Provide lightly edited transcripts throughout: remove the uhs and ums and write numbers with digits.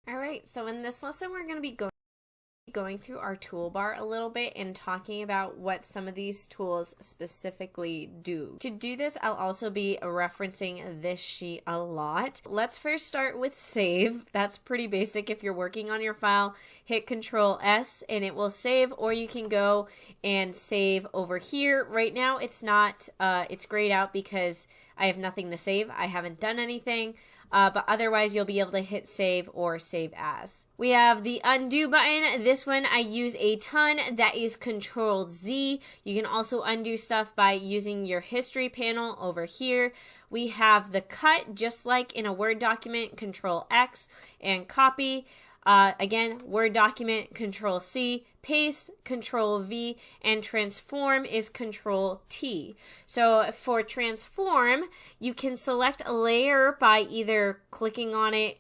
All right, so in this lesson, we're going to be going through our toolbar a little bit and talking about what some of these tools specifically do. To do this, I'll also be referencing this sheet a lot. Let's first start with save. That's pretty basic. If you're working on your file, hit Control S and it will save, or you can go and save over here. Right now, it's not, it's grayed out because I have nothing to save. I haven't done anything. But otherwise you'll be able to hit save or save as. We have the undo button. This one I use a ton. That is Control Z. You can also undo stuff by using your history panel over here. We have the cut, just like in a Word document, Control X, and copy. Again, Word document, Control C, paste, Control V, and transform is Control T. So for transform, you can select a layer by either clicking on it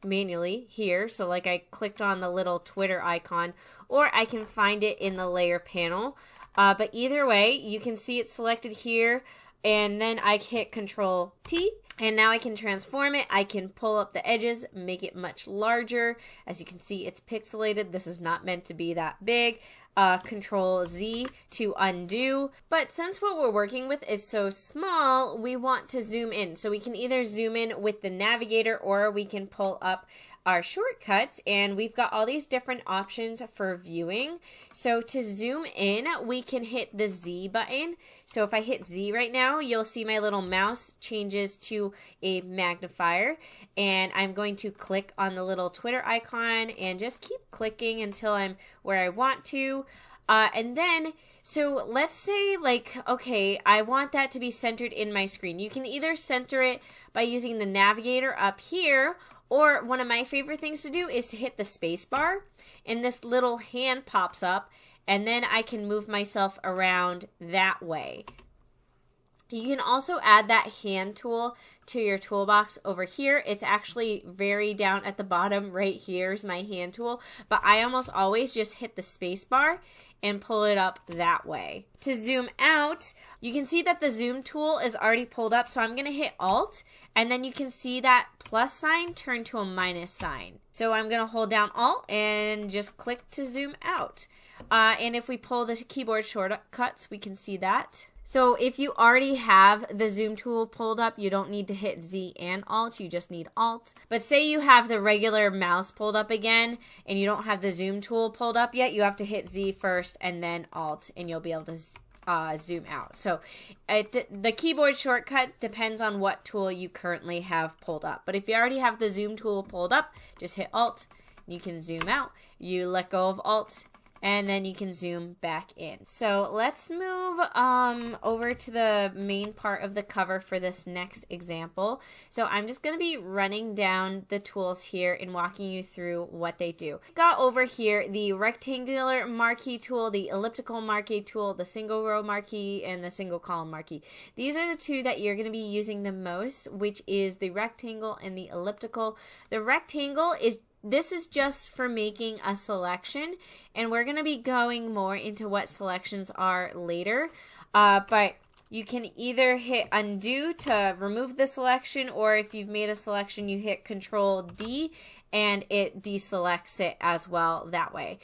manually here, so like I clicked on the little Twitter icon, or I can find it in the layer panel. But either way, you can see it selected here, and then I hit Control T. And now I can transform it. I can pull up the edges, make it much larger. As you can see, it's pixelated. This is not meant to be that big. Control Z to undo. But since what we're working with is so small, we want to zoom in. So we can either zoom in with the navigator, or we can pull up our shortcuts, and we've got all these different options for viewing. So to zoom in, we can hit the Z button. So if I hit Z right now, you'll see my little mouse changes to a magnifier, and I'm going to click on the little Twitter icon and just keep clicking until I'm where I want to. And then, so let's say like, okay, I want that to be centered in my screen. You can either center it by using the navigator up here, or one of my favorite things to do is to hit the space bar, and this little hand pops up, and then I can move myself around that way. You can also add that hand tool to your toolbox over here. It's actually very down at the bottom. Right here's my hand tool, but I almost always just hit the space bar and pull it up that way. To zoom out, you can see that the zoom tool is already pulled up, so I'm going to hit Alt, and then you can see that plus sign turn to a minus sign. So I'm going to hold down Alt and just click to zoom out. And if we pull the keyboard shortcuts, we can see that. So if you already have the zoom tool pulled up, you don't need to hit Z and Alt, you just need Alt. But say you have the regular mouse pulled up again and you don't have the zoom tool pulled up yet, you have to hit Z first and then Alt, and you'll be able to zoom out. So the keyboard shortcut depends on what tool you currently have pulled up. But if you already have the zoom tool pulled up, just hit Alt, you can zoom out. You let go of Alt, and then you can zoom back in. So let's move over to the main part of the cover for this next example. So I'm just going to be running down the tools here and walking you through what they do. Got over here the rectangular marquee tool, the elliptical marquee tool, the single row marquee, and the single column marquee. These are the two that you're going to be using the most, which is the rectangle and the elliptical. The rectangle this is just for making a selection, and we're going to be going more into what selections are later, but you can either hit undo to remove the selection, or if you've made a selection, you hit Control D and it deselects it as well that way.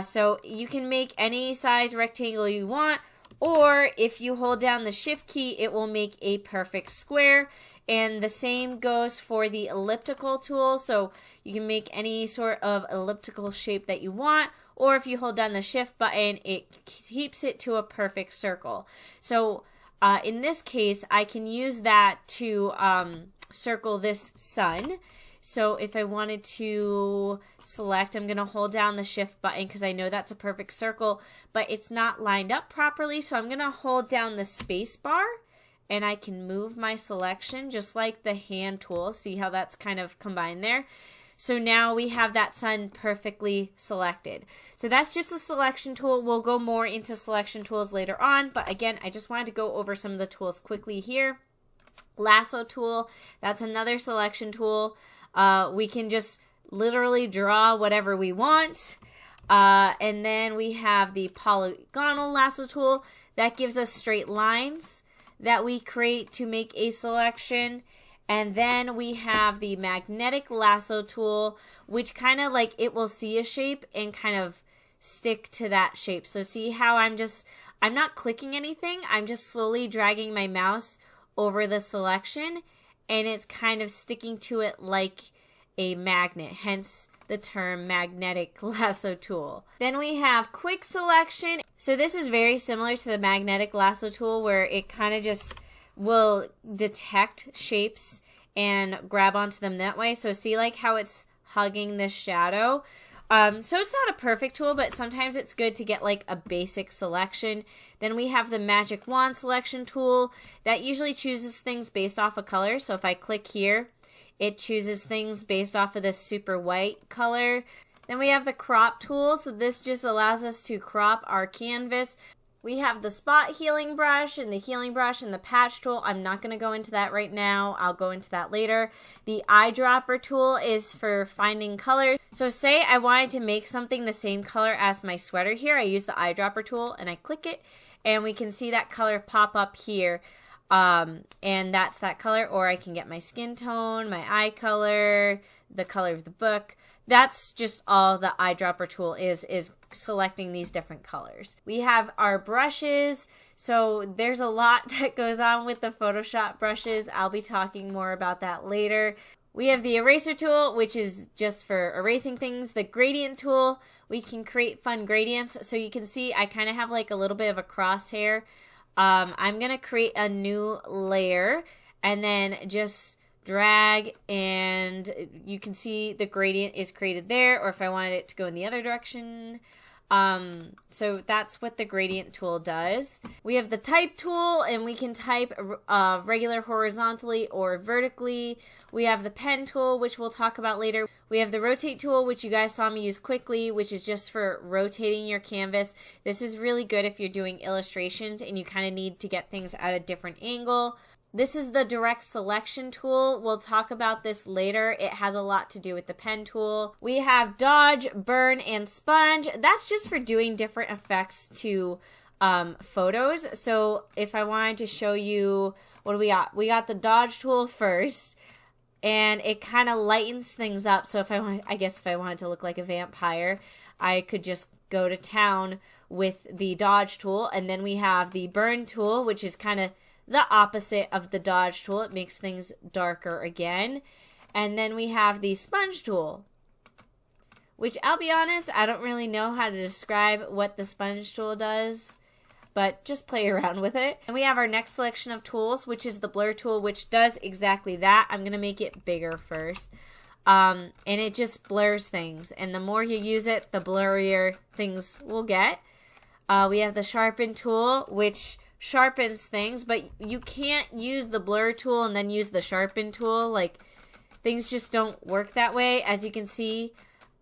So you can make any size rectangle you want, or if you hold down the Shift key, it will make a perfect square. And the same goes for the elliptical tool, so you can make any sort of elliptical shape that you want, or if you hold down the Shift button, it keeps it to a perfect circle. So in this case, I can use that to circle this sun. So if I wanted to select, I'm going to hold down the Shift button because I know that's a perfect circle, but it's not lined up properly, so I'm going to hold down the space bar, and I can move my selection just like the hand tool. See how that's kind of combined there? So now we have that sun perfectly selected. So that's just a selection tool. We'll go more into selection tools later on, but again, I just wanted to go over some of the tools quickly here. Lasso tool, that's another selection tool. We can just literally draw whatever we want. And then we have the polygonal lasso tool. That gives us straight lines that we create to make a selection. And then we have the magnetic lasso tool, which kind of like it will see a shape and kind of stick to that shape. So see how I'm not clicking anything. I'm just slowly dragging my mouse over the selection and it's kind of sticking to it like a magnet, hence the term magnetic lasso tool. Then we have quick selection. So this is very similar to the magnetic lasso tool where it kind of just will detect shapes and grab onto them that way. So see like how it's hugging this shadow. So it's not a perfect tool, but sometimes it's good to get like a basic selection. Then we have the magic wand selection tool that usually chooses things based off of color. So if I click here, it chooses things based off of this super white color. Then we have the crop tool. So this just allows us to crop our canvas. We have the spot healing brush and the patch tool. I'm not going to go into that right now. I'll go into that later. The eyedropper tool is for finding colors. So say I wanted to make something the same color as my sweater here. I use the eyedropper tool and I click it and we can see that color pop up here. And that's that color, or I can get my skin tone, my eye color, the color of the book. That's just all the eyedropper tool is selecting these different colors. We have our brushes. So there's a lot that goes on with the Photoshop brushes. I'll be talking more about that later. We have the eraser tool, which is just for erasing things. The gradient tool, we can create fun gradients. So you can see I kind of have like a little bit of a crosshair. I'm going to create a new layer and then just drag and you can see the gradient is created there, or if I wanted it to go in the other direction. So that's what the gradient tool does. We have the type tool and we can type regular horizontally or vertically. We have the pen tool, which we'll talk about later. We have the rotate tool, which you guys saw me use quickly, which is just for rotating your canvas. This is really good if you're doing illustrations and you kind of need to get things at a different angle. This is the direct selection tool. We'll talk about this later. It has a lot to do with the pen tool. We have dodge, burn, and sponge. That's just for doing different effects to photos. So if I wanted to show you, what do we got? We got the dodge tool first, and it kind of lightens things up. So if I wanted to look like a vampire, I could just go to town with the dodge tool. And then we have the burn tool, which is kind of the opposite of the dodge tool. It makes things darker again. And then we have the sponge tool, which I'll be honest, I don't really know how to describe what the sponge tool does, but just play around with it. And we have our next selection of tools, which is the blur tool, which does exactly that. I'm going to make it bigger first. And it just blurs things. And the more you use it, the blurrier things will get. We have the sharpen tool, which sharpens things, but you can't use the blur tool and then use the sharpen tool. Like, things just don't work that way. As you can see,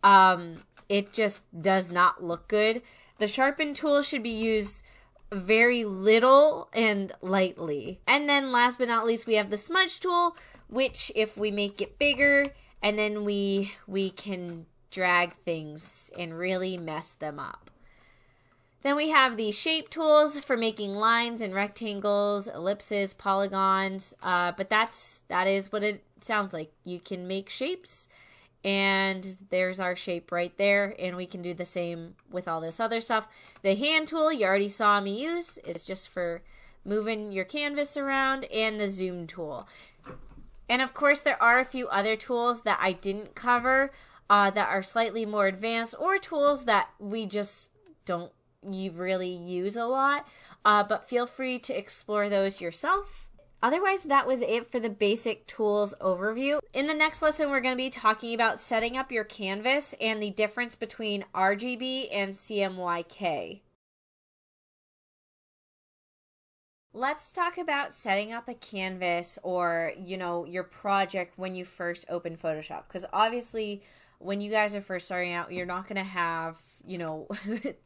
it just does not look good. The sharpen tool should be used very little and lightly. And then last but not least, we have the smudge tool, which if we make it bigger, and then we can drag things and really mess them up. Then we have the shape tools for making lines and rectangles, ellipses, polygons, but that is what it sounds like. You can make shapes, and there's our shape right there, and we can do the same with all this other stuff. The hand tool, you already saw me use, is just for moving your canvas around, and the zoom tool. And of course, there are a few other tools that I didn't cover that are slightly more advanced, or tools that we just don't really use a lot, but feel free to explore those yourself. Otherwise, that was it for the basic tools overview. In the next lesson, we're going to be talking about setting up your canvas and the difference between RGB and CMYK. Let's talk about setting up a canvas or, your project when you first open Photoshop, because obviously when you guys are first starting out, you're not going to have,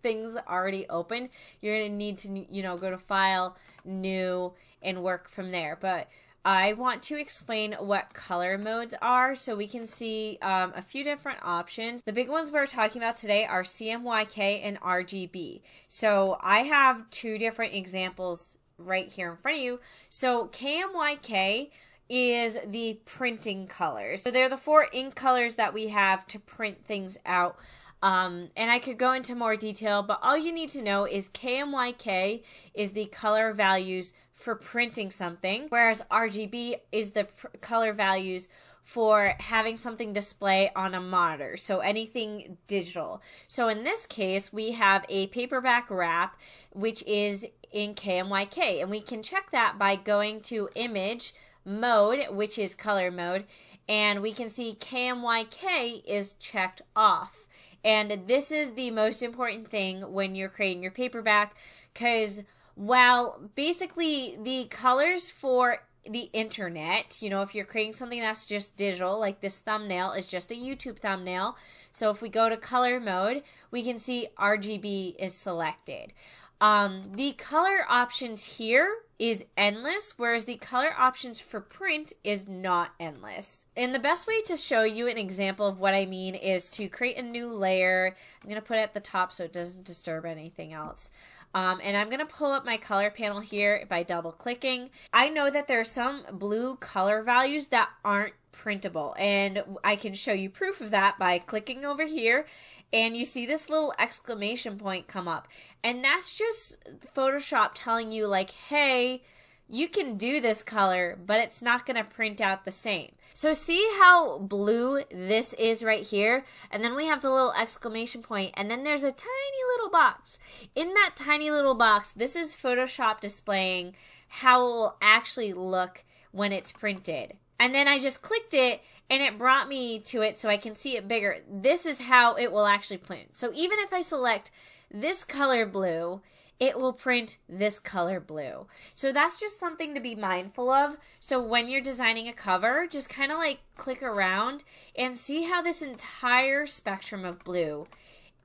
things already open. You're going to need to, go to File, New, and work from there. But I want to explain what color modes are so we can see a few different options. The big ones we're talking about today are CMYK and RGB. So I have two different examples right here in front of you. So KMYK is the printing colors. So they're the 4 ink colors that we have to print things out. And I could go into more detail, but all you need to know is KMYK is the color values for printing something, whereas RGB is the color values for having something display on a monitor, so anything digital. So in this case, we have a paperback wrap, which is in KMYK, and we can check that by going to image mode, which is color mode, and we can see KMYK is checked off. And this is the most important thing when you're creating your paperback, because while basically the colors for the internet, you know, if you're creating something that's just digital, like this thumbnail is just a YouTube thumbnail. So if we go to color mode, we can see RGB is selected. The color options here is endless, whereas the color options for print is not endless. And the best way to show you an example of what I mean is to create a new layer. I'm going to put it at the top so it doesn't disturb anything else. And I'm going to pull up my color panel here by double clicking. I know that there are some blue color values that aren't printable, and I can show you proof of that by clicking over here, and you see this little exclamation point come up. And that's just Photoshop telling you like, hey, you can do this color, but it's not going to print out the same. So see how blue this is right here? And then we have the little exclamation point, and then there's a tiny little box. In that tiny little box, this is Photoshop displaying how it will actually look when it's printed. And then I just clicked it, and it brought me to it so I can see it bigger. This is how it will actually print. So even if I select this color blue, it will print this color blue. So that's just something to be mindful of. So when you're designing a cover, just kind of like click around and see how this entire spectrum of blue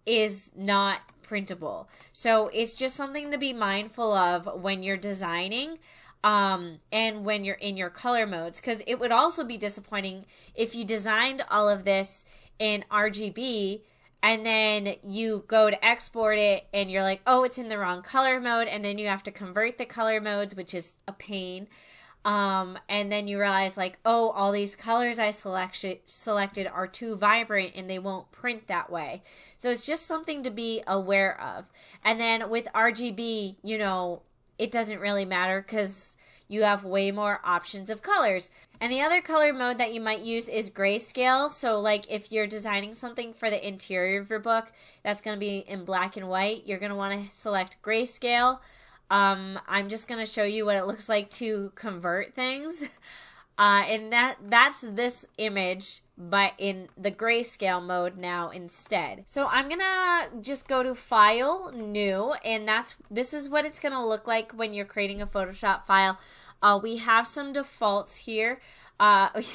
is not printable. So it's just something to be mindful of when you're designing and when you're in your color modes, because it would also be disappointing if you designed all of this in RGB and then you go to export it and you're like, oh, it's in the wrong color mode, and then you have to convert the color modes, which is a pain. And then you realize like, oh, all these colors I selected are too vibrant and they won't print that way. So it's just something to be aware of. And then with RGB, you know, it doesn't really matter because you have way more options of colors. And the other color mode that you might use is grayscale. So like if you're designing something for the interior of your book that's going to be in black and white, you're going to want to select grayscale. I'm just going to show you what it looks like to convert things. And that's this image, but in the grayscale mode now instead. So I'm gonna just go to File, New, and this is what it's gonna look like when you're creating a Photoshop file. We have some defaults here.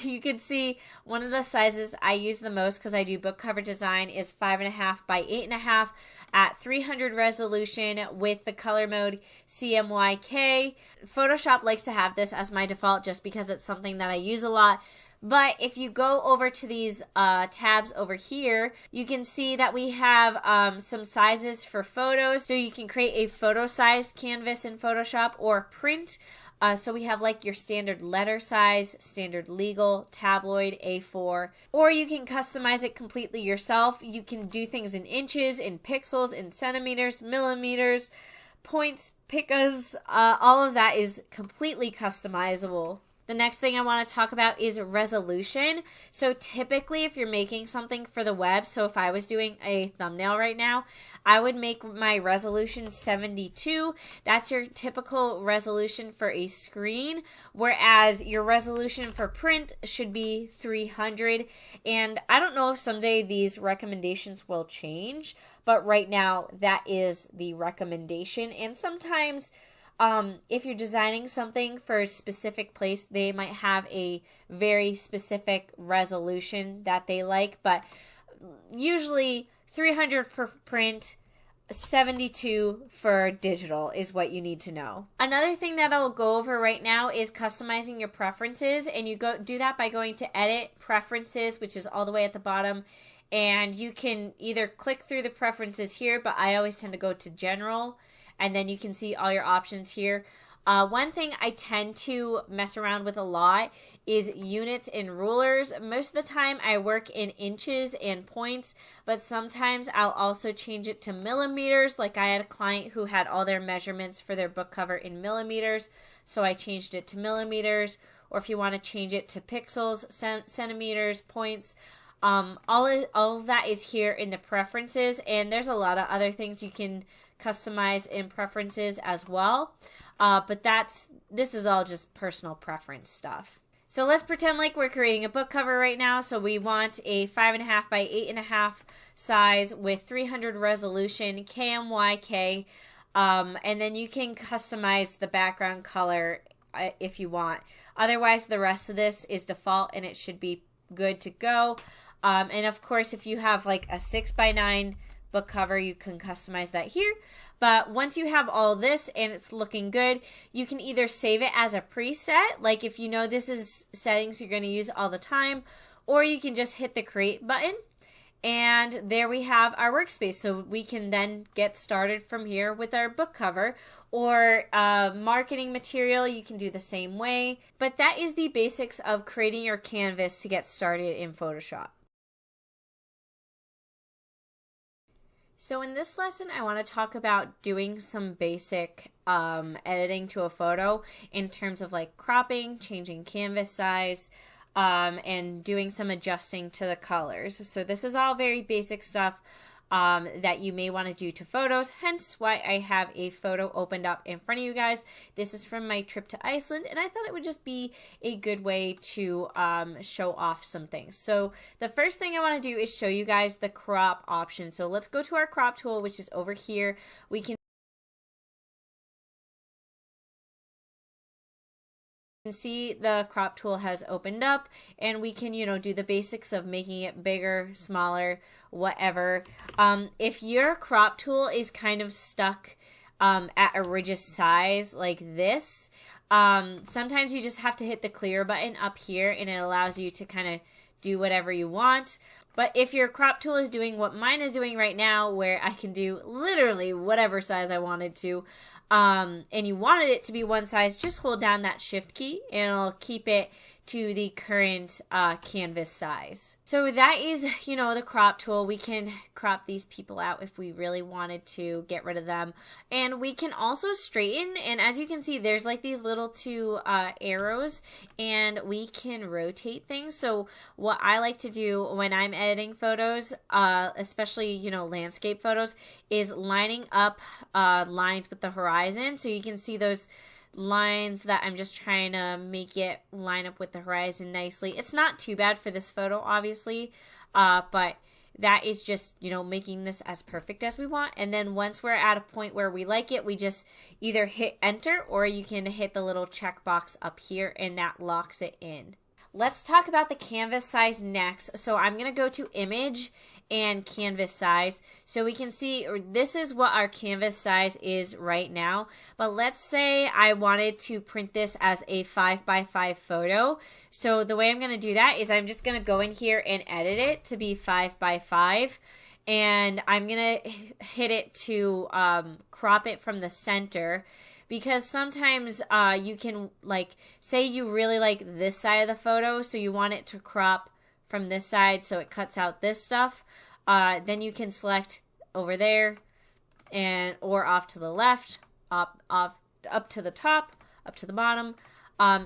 You can see one of the sizes I use the most because I do book cover design is 5.5 by 8.5 at 300 resolution with the color mode CMYK. Photoshop likes to have this as my default just because it's something that I use a lot. But if you go over to these tabs over here, you can see that we have some sizes for photos. So you can create a photo-sized canvas in Photoshop or print. So we have like your standard letter size, standard legal, tabloid, A4, or you can customize it completely yourself. You can do things in inches, in pixels, in centimeters, millimeters, points, picas, all of that is completely customizable. The next thing I want to talk about is resolution. So typically if you're making something for the web, so if I was doing a thumbnail right now, I would make my resolution 72. That's your typical resolution for a screen, whereas your resolution for print should be 300. And I don't know if someday these recommendations will change, but right now that is the recommendation. And sometimes if you're designing something for a specific place, they might have a very specific resolution that they like, but usually 300 for print, 72 for digital is what you need to know. Another thing that I'll go over right now is customizing your preferences, and you do that by going to Edit, Preferences, which is all the way at the bottom, and you can either click through the preferences here, but I always tend to go to General, and then you can see all your options here. One thing I tend to mess around with a lot is units and rulers. Most of the time I work in inches and points, but sometimes I'll also change it to millimeters. Like I had a client who had all their measurements for their book cover in millimeters, so I changed it to millimeters. Or if you want to change it to pixels, centimeters, points, all of that is here in the preferences, and there's a lot of other things you can customize in preferences as well. But this is all just personal preference stuff. So let's pretend like we're creating a book cover right now. So we want a 5.5 by 8.5 size with 300 resolution, KMYK, and then you can customize the background color if you want. Otherwise, the rest of this is default and it should be good to go. And of course, if you have like a 6x9 book cover, you can customize that here. But once you have all this and it's looking good, you can either save it as a preset, like if you know this is settings you're going to use all the time, or you can just hit the create button. And there we have our workspace. So we can then get started from here with our book cover. Or marketing material, you can do the same way. But that is the basics of creating your canvas to get started in Photoshop. So in this lesson, I want to talk about doing some basic editing to a photo in terms of like cropping, changing canvas size, and doing some adjusting to the colors. So this is all very basic stuff that you may want to do to photos, hence why I have a photo opened up in front of you guys. This is from my trip to Iceland, and I thought it would just be a good way to show off some things. So the first thing I want to do is show you guys the crop option. So let's go to our crop tool, which is over here. We can see the crop tool has opened up, and we can, do the basics of making it bigger, smaller, whatever. If your crop tool is kind of stuck at a rigid size like this, sometimes you just have to hit the clear button up here and it allows you to kind of do whatever you want. But if your crop tool is doing what mine is doing right now, where I can do literally whatever size I wanted to, and you wanted it to be one size, just hold down that shift key and it'll keep it to the current canvas size. So that is, the crop tool. We can crop these people out if we really wanted to get rid of them. And we can also straighten, and as you can see, there's like these little two arrows, and we can rotate things. So what I like to do when I'm editing photos, especially, landscape photos, is lining up lines with the horizon. So you can see those lines that I'm just trying to make it line up with the horizon nicely. It's not too bad for this photo, obviously, but that is just, making this as perfect as we want. And then once we're at a point where we like it, we just either hit enter, or you can hit the little checkbox up here and that locks it in. Let's talk about the canvas size next. So I'm going to go to image and canvas size. So we can see this is what our canvas size is right now. But let's say I wanted to print this as a 5x5 photo. So the way I'm going to do that is I'm just going to go in here and edit it to be 5x5. And I'm going to hit it to crop it from the center. Because sometimes you can, say you really like this side of the photo, so you want it to crop from this side so it cuts out this stuff. Then you can select over there or off to the left, up to the top, up to the bottom.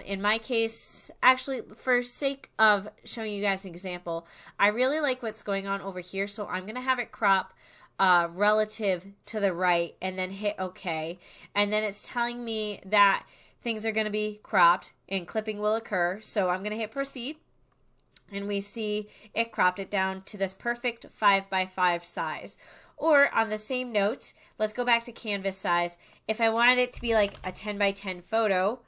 In my case, actually, for sake of showing you guys an example, I really like what's going on over here, so I'm going to have it crop relative to the right and then hit OK. And then it's telling me that things are going to be cropped and clipping will occur. So I'm going to hit proceed, and we see it cropped it down to this perfect 5x5 size. Or on the same note, let's go back to canvas size. If I wanted it to be like a 10x10 photo,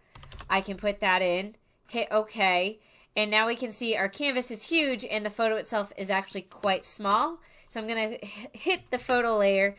I can put that in, hit OK, and now we can see our canvas is huge and the photo itself is actually quite small. So I'm going to hit the photo layer,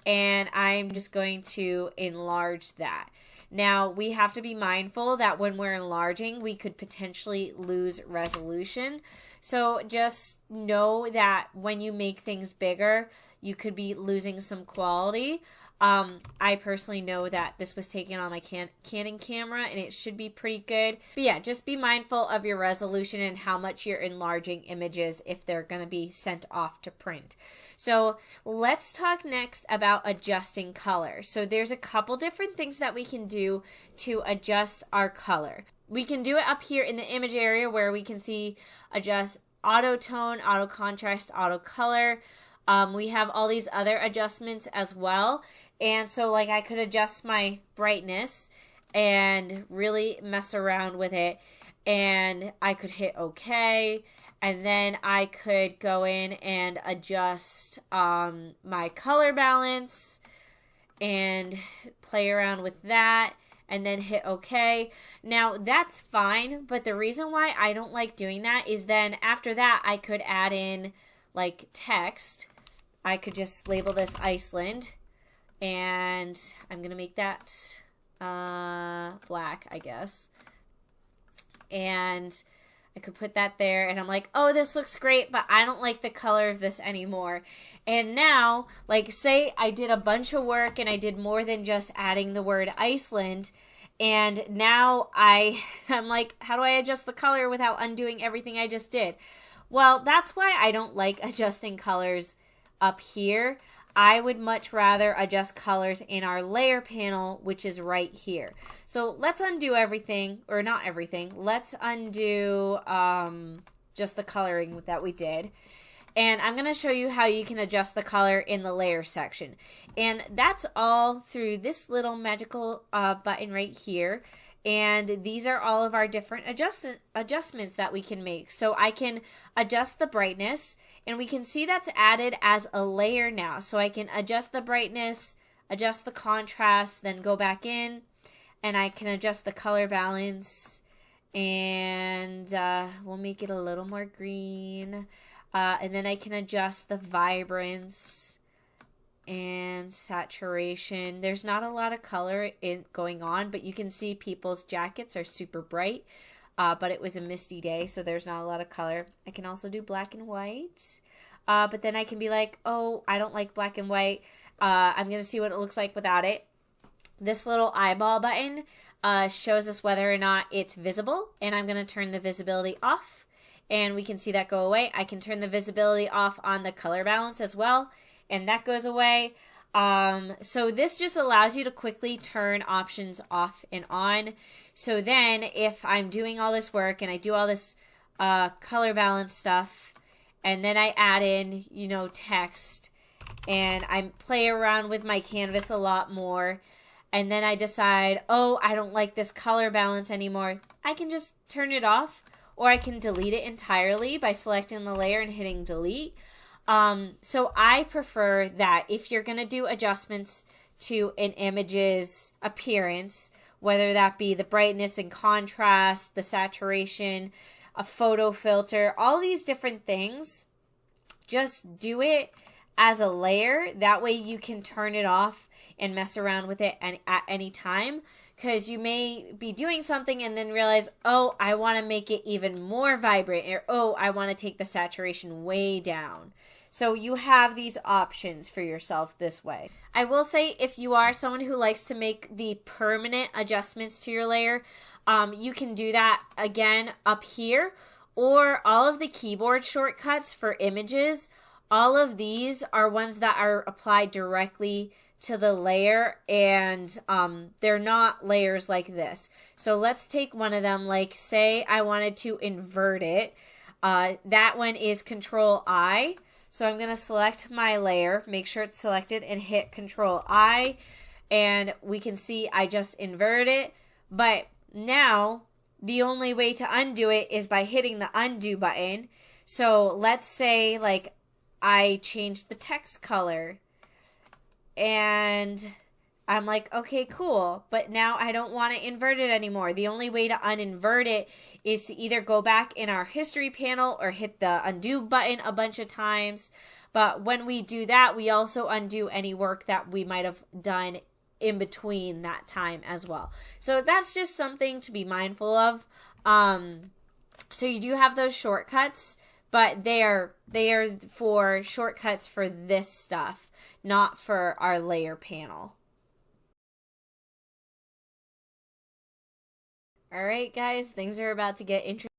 and I'm just going to enlarge that. Now, we have to be mindful that when we're enlarging, we could potentially lose resolution. So just know that when you make things bigger, you could be losing some quality. I personally know that this was taken on my Canon camera and it should be pretty good. But yeah, just be mindful of your resolution and how much you're enlarging images if they're going to be sent off to print. So let's talk next about adjusting color. So there's a couple different things that we can do to adjust our color. We can do it up here in the image area where we can see adjust auto tone, auto contrast, auto color. We have all these other adjustments as well. And so like I could adjust my brightness and really mess around with it. And I could hit OK. And then I could go in and adjust my color balance and play around with that. And then hit OK. Now that's fine. But the reason why I don't like doing that is then after that I could add in like text. I could just label this Iceland, and I'm going to make that black, I guess. And I could put that there, and I'm like, oh, this looks great, but I don't like the color of this anymore. And now, like, say I did a bunch of work, and I did more than just adding the word Iceland, and now I'm like, how do I adjust the color without undoing everything I just did? Well, that's why I don't like adjusting colors up here. I would much rather adjust colors in our layer panel, which is right here. So let's undo everything, or not everything. Let's undo just the coloring that we did. And I'm going to show you how you can adjust the color in the layer section. And that's all through this little magical button right here. And these are all of our different adjustments that we can make. So I can adjust the brightness, and we can see that's added as a layer now. So I can adjust the brightness, adjust the contrast, then go back in, and I can adjust the color balance, and we'll make it a little more green. And then I can adjust the vibrance and saturation. There's not a lot of color going on, but you can see people's jackets are super bright. But it was a misty day, so there's not a lot of color. I can also do black and white. But then I can be like, oh, I don't like black and white. I'm going to see what it looks like without it. This little eyeball button shows us whether or not it's visible. And I'm going to turn the visibility off. And we can see that go away. I can turn the visibility off on the color balance as well. And that goes away. So this just allows you to quickly turn options off and on. So then if I'm doing all this work and I do all this color balance stuff, and then I add in, you know, text, and I play around with my canvas a lot more, and then I decide, oh, I don't like this color balance anymore, I can just turn it off, or I can delete it entirely by selecting the layer and hitting delete. So I prefer that if you're going to do adjustments to an image's appearance, whether that be the brightness and contrast, the saturation, a photo filter, all these different things, just do it as a layer. That way you can turn it off and mess around with it at any time. Because you may be doing something and then realize, oh, I want to make it even more vibrant, or oh, I want to take the saturation way down. So you have these options for yourself this way. I will say, if you are someone who likes to make the permanent adjustments to your layer, you can do that again up here, or all of the keyboard shortcuts for images. All of these are ones that are applied directly to the layer, and they're not layers like this. So let's take one of them, like say I wanted to invert it. That one is Control I. So I'm going to select my layer, make sure it's selected, and hit Control I, and we can see I just inverted it. But now the only way to undo it is by hitting the undo button. So let's say like I changed the text color, and I'm like, okay, cool, but now I don't want to invert it anymore. The only way to uninvert it is to either go back in our history panel or hit the undo button a bunch of times. But when we do that, we also undo any work that we might have done in between that time as well. So that's just something to be mindful of. So you do have those shortcuts, but they are for shortcuts for this stuff, not for our layer panel. Alright guys, things are about to get interesting.